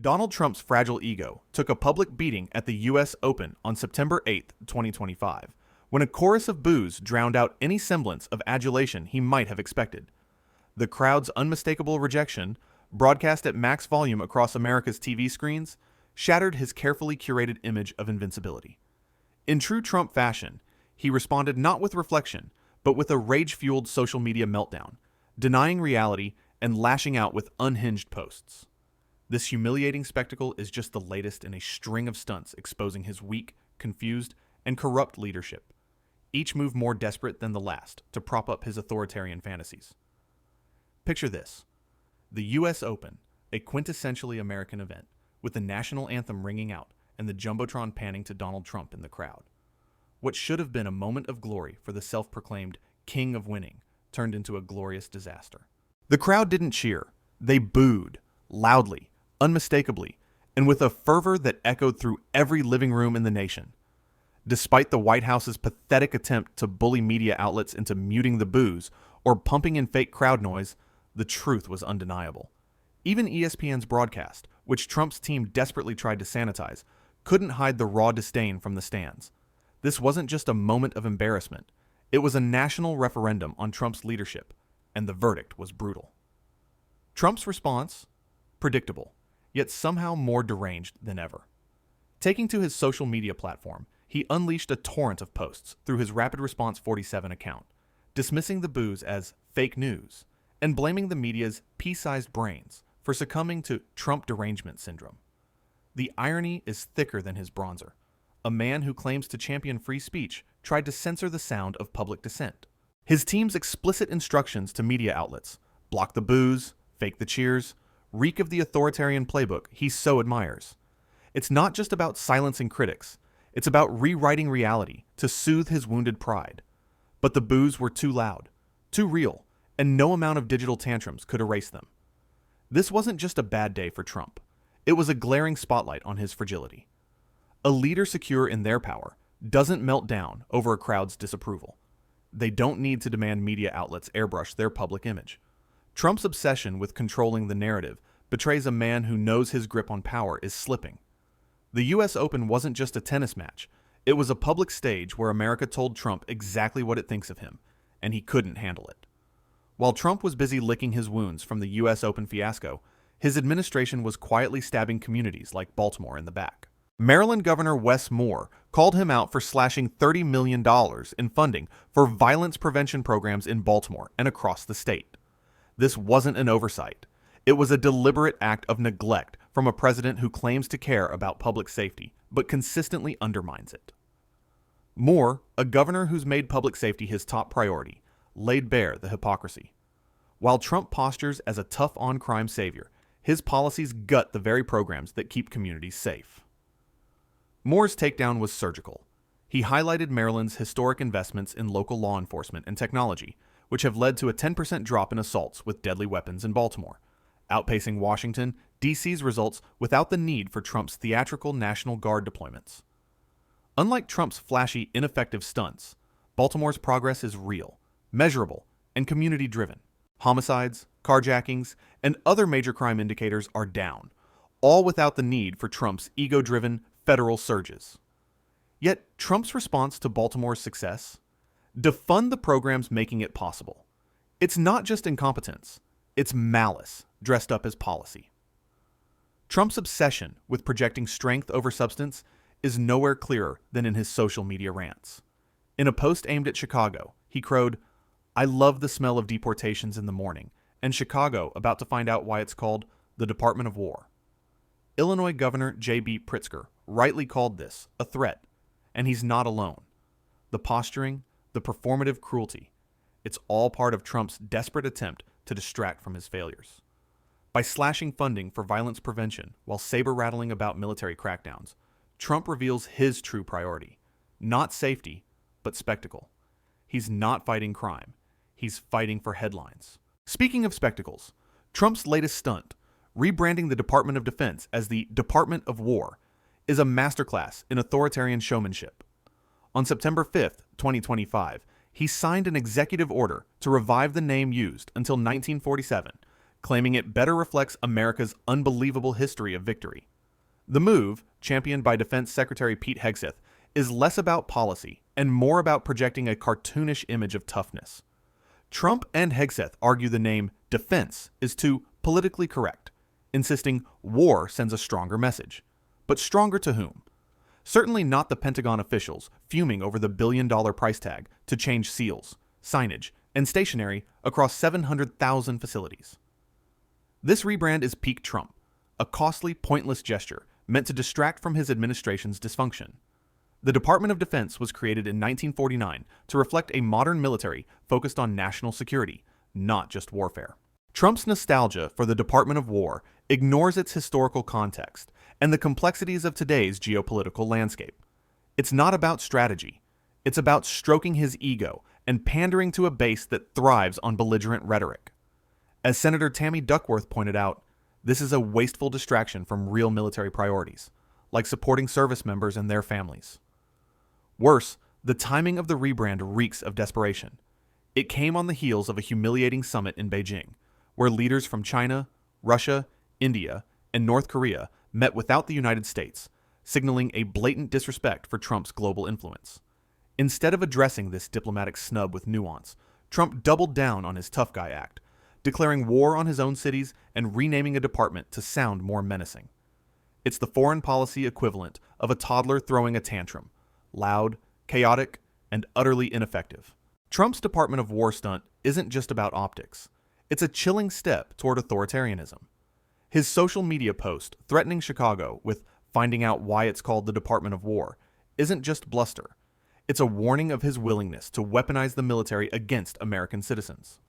Donald Trump's fragile ego took a public beating at the U.S. Open on September 8, 2025, when a chorus of boos drowned out any semblance of adulation he might have expected. The crowd's unmistakable rejection, broadcast at max volume across America's TV screens, shattered his carefully curated image of invincibility. In true Trump fashion, he responded not with reflection, but with a rage-fueled social media meltdown, denying reality and lashing out with unhinged posts. This humiliating spectacle is just the latest in a string of stunts exposing his weak, confused, and corrupt leadership, each move more desperate than the last to prop up his authoritarian fantasies. Picture this: the U.S. Open, a quintessentially American event, with the national anthem ringing out and the Jumbotron panning to Donald Trump in the crowd. What should have been a moment of glory for the self-proclaimed king of winning turned into a glorious disaster. The crowd didn't cheer. They booed, loudly, unmistakably, and with a fervor that echoed through every living room in the nation. Despite the White House's pathetic attempt to bully media outlets into muting the boos or pumping in fake crowd noise, the truth was undeniable. Even ESPN's broadcast, which Trump's team desperately tried to sanitize, couldn't hide the raw disdain from the stands. This wasn't just a moment of embarrassment. It was a national referendum on Trump's leadership, and the verdict was brutal. Trump's response? Predictable, yet somehow more deranged than ever. Taking to his social media platform, he unleashed a torrent of posts through his Rapid Response 47 account, dismissing the boos as fake news and blaming the media's pea-sized brains for succumbing to Trump derangement syndrome. The irony is thicker than his bronzer. A man who claims to champion free speech tried to censor the sound of public dissent. His team's explicit instructions to media outlets, block the boos, fake the cheers, reek of the authoritarian playbook he so admires. It's not just about silencing critics, it's about rewriting reality to soothe his wounded pride. But the boos were too loud, too real, and no amount of digital tantrums could erase them. This wasn't just a bad day for Trump. It was a glaring spotlight on his fragility. A leader secure in their power doesn't melt down over a crowd's disapproval. They don't need to demand media outlets airbrush their public image. Trump's obsession with controlling the narrative betrays a man who knows his grip on power is slipping. The U.S. Open wasn't just a tennis match. It was a public stage where America told Trump exactly what it thinks of him, and he couldn't handle it. While Trump was busy licking his wounds from the U.S. Open fiasco, his administration was quietly stabbing communities like Baltimore in the back. Maryland Governor Wes Moore called him out for slashing $30 million in funding for violence prevention programs in Baltimore and across the state. This wasn't an oversight. It was a deliberate act of neglect from a president who claims to care about public safety, but consistently undermines it. Moore, a governor who's made public safety his top priority, laid bare the hypocrisy. While Trump postures as a tough on-crime savior, his policies gut the very programs that keep communities safe. Moore's takedown was surgical. He highlighted Maryland's historic investments in local law enforcement and technology, which have led to a 10% drop in assaults with deadly weapons in Baltimore, outpacing Washington, D.C.'s results without the need for Trump's theatrical National Guard deployments. Unlike Trump's flashy, ineffective stunts, Baltimore's progress is real, measurable, and community-driven. Homicides, carjackings, and other major crime indicators are down, all without the need for Trump's ego-driven federal surges. Yet, Trump's response to Baltimore's success? Defund the programs making it possible. It's not just incompetence, it's malice dressed up as policy. Trump's obsession with projecting strength over substance is nowhere clearer than in his social media rants. In a post aimed at Chicago, he crowed, "I love the smell of deportations in the morning, and Chicago about to find out why it's called the Department of War." Illinois Governor J.B. Pritzker rightly called this a threat, and he's not alone. The posturing, the performative cruelty, it's all part of Trump's desperate attempt to distract from his failures. By slashing funding for violence prevention while saber-rattling about military crackdowns, Trump reveals his true priority, not safety, but spectacle. He's not fighting crime. He's fighting for headlines. Speaking of spectacles, Trump's latest stunt, rebranding the Department of Defense as the Department of War, is a masterclass in authoritarian showmanship. On September 5th, 2025, he signed an executive order to revive the name used until 1947, claiming it better reflects America's unbelievable history of victory. The move, championed by Defense Secretary Pete Hegseth, is less about policy and more about projecting a cartoonish image of toughness. Trump and Hegseth argue the name defense is too politically correct, insisting war sends a stronger message. But stronger to whom? Certainly not the Pentagon officials fuming over the billion-dollar price tag to change seals, signage, and stationery across 700,000 facilities. This rebrand is peak Trump, a costly, pointless gesture meant to distract from his administration's dysfunction. The Department of Defense was created in 1949 to reflect a modern military focused on national security, not just warfare. Trump's nostalgia for the Department of War ignores its historical context and the complexities of today's geopolitical landscape. It's not about strategy. It's about stroking his ego and pandering to a base that thrives on belligerent rhetoric. As Senator Tammy Duckworth pointed out, this is a wasteful distraction from real military priorities, like supporting service members and their families. Worse, the timing of the rebrand reeks of desperation. It came on the heels of a humiliating summit in Beijing, where leaders from China, Russia, India, and North Korea met without the United States, signaling a blatant disrespect for Trump's global influence. Instead of addressing this diplomatic snub with nuance, Trump doubled down on his tough guy act, declaring war on his own cities and renaming a department to sound more menacing. It's the foreign policy equivalent of a toddler throwing a tantrum, loud, chaotic, and utterly ineffective. Trump's Department of War stunt isn't just about optics. It's a chilling step toward authoritarianism. His social media post threatening Chicago with finding out why it's called the Department of War isn't just bluster. It's a warning of his willingness to weaponize the military against American citizens.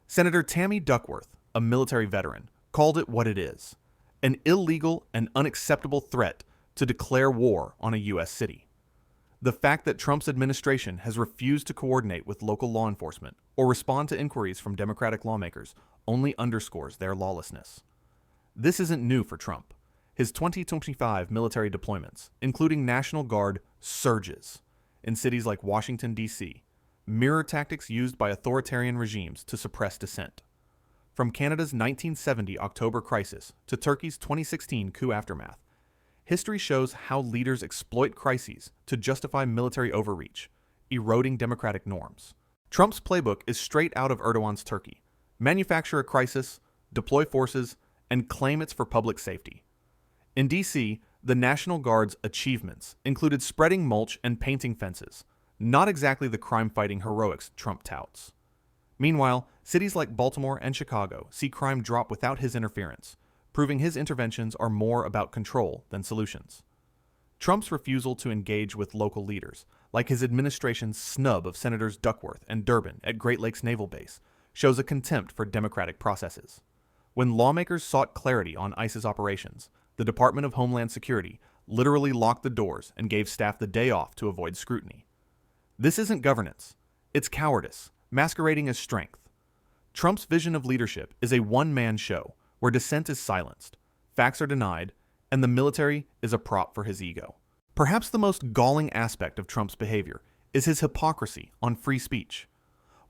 Senator Tammy Duckworth, a military veteran, called it what it is: an illegal and unacceptable threat to declare war on a U.S. city. The fact that Trump's administration has refused to coordinate with local law enforcement or respond to inquiries from Democratic lawmakers only underscores their lawlessness. This isn't new for Trump. His 2025 military deployments, including National Guard surges in cities like Washington, D.C., mirror tactics used by authoritarian regimes to suppress dissent. From Canada's 1970 October crisis to Turkey's 2016 coup aftermath, history shows how leaders exploit crises to justify military overreach, eroding democratic norms. Trump's playbook is straight out of Erdogan's Turkey: manufacture a crisis, deploy forces, and claim it's for public safety. In D.C., the National Guard's achievements included spreading mulch and painting fences, not exactly the crime-fighting heroics Trump touts. Meanwhile, cities like Baltimore and Chicago see crime drop without his interference, proving his interventions are more about control than solutions. Trump's refusal to engage with local leaders, like his administration's snub of Senators Duckworth and Durbin at Great Lakes Naval Base, shows a contempt for democratic processes. When lawmakers sought clarity on ICE's operations, the Department of Homeland Security literally locked the doors and gave staff the day off to avoid scrutiny. This isn't governance. It's cowardice, masquerading as strength. Trump's vision of leadership is a one-man show where dissent is silenced, facts are denied, and the military is a prop for his ego. Perhaps the most galling aspect of Trump's behavior is his hypocrisy on free speech.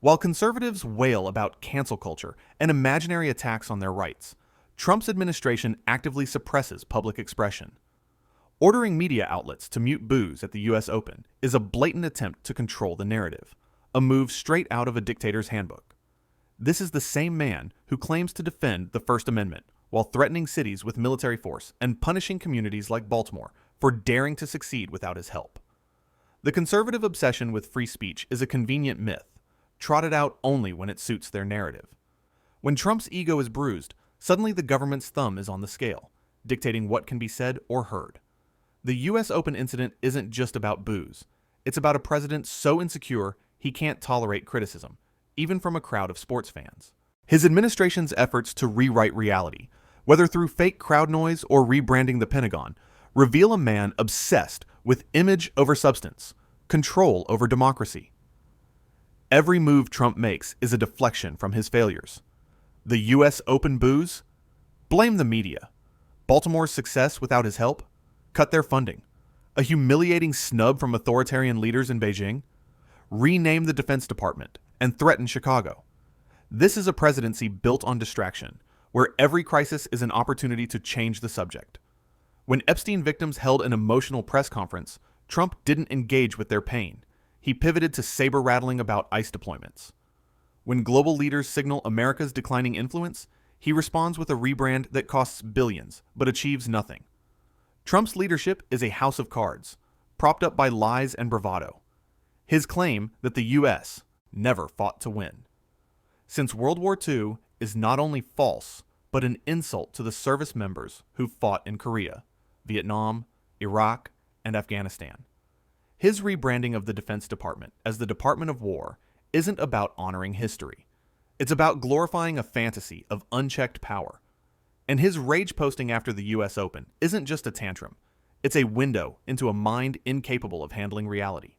While conservatives wail about cancel culture and imaginary attacks on their rights, Trump's administration actively suppresses public expression. Ordering media outlets to mute boos at the U.S. Open is a blatant attempt to control the narrative, a move straight out of a dictator's handbook. This is the same man who claims to defend the First Amendment while threatening cities with military force and punishing communities like Baltimore for daring to succeed without his help. The conservative obsession with free speech is a convenient myth, trotted out only when it suits their narrative. When Trump's ego is bruised, suddenly the government's thumb is on the scale, dictating what can be said or heard. The U.S. Open incident isn't just about boos. It's about a president so insecure he can't tolerate criticism, even from a crowd of sports fans. His administration's efforts to rewrite reality, whether through fake crowd noise or rebranding the Pentagon, reveal a man obsessed with image over substance, control over democracy. Every move Trump makes is a deflection from his failures. The U.S. Open boos? Blame the media. Baltimore's success without his help? Cut their funding. A humiliating snub from authoritarian leaders in Beijing? Rename the Defense Department and threaten Chicago. This is a presidency built on distraction, where every crisis is an opportunity to change the subject. When Epstein victims held an emotional press conference, Trump didn't engage with their pain. He pivoted to saber-rattling about ICE deployments. When global leaders signal America's declining influence, he responds with a rebrand that costs billions but achieves nothing. Trump's leadership is a house of cards, propped up by lies and bravado. His claim that the U.S. never fought to win. Since World War II is not only false, but an insult to the service members who fought in Korea, Vietnam, Iraq, and Afghanistan. His rebranding of the Defense Department as the Department of War isn't about honoring history. It's about glorifying a fantasy of unchecked power. And his rage posting after the U.S. Open isn't just a tantrum. It's a window into a mind incapable of handling reality.